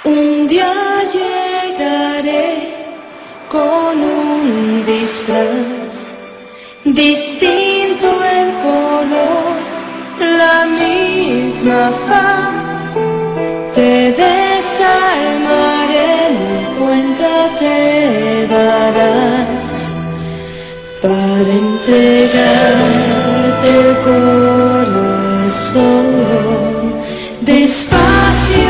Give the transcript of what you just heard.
Un día llegaré con un disfraz distinto en color, la misma faz. Te desarmaré, mi cuenta te darás para entregarte el corazón despacio.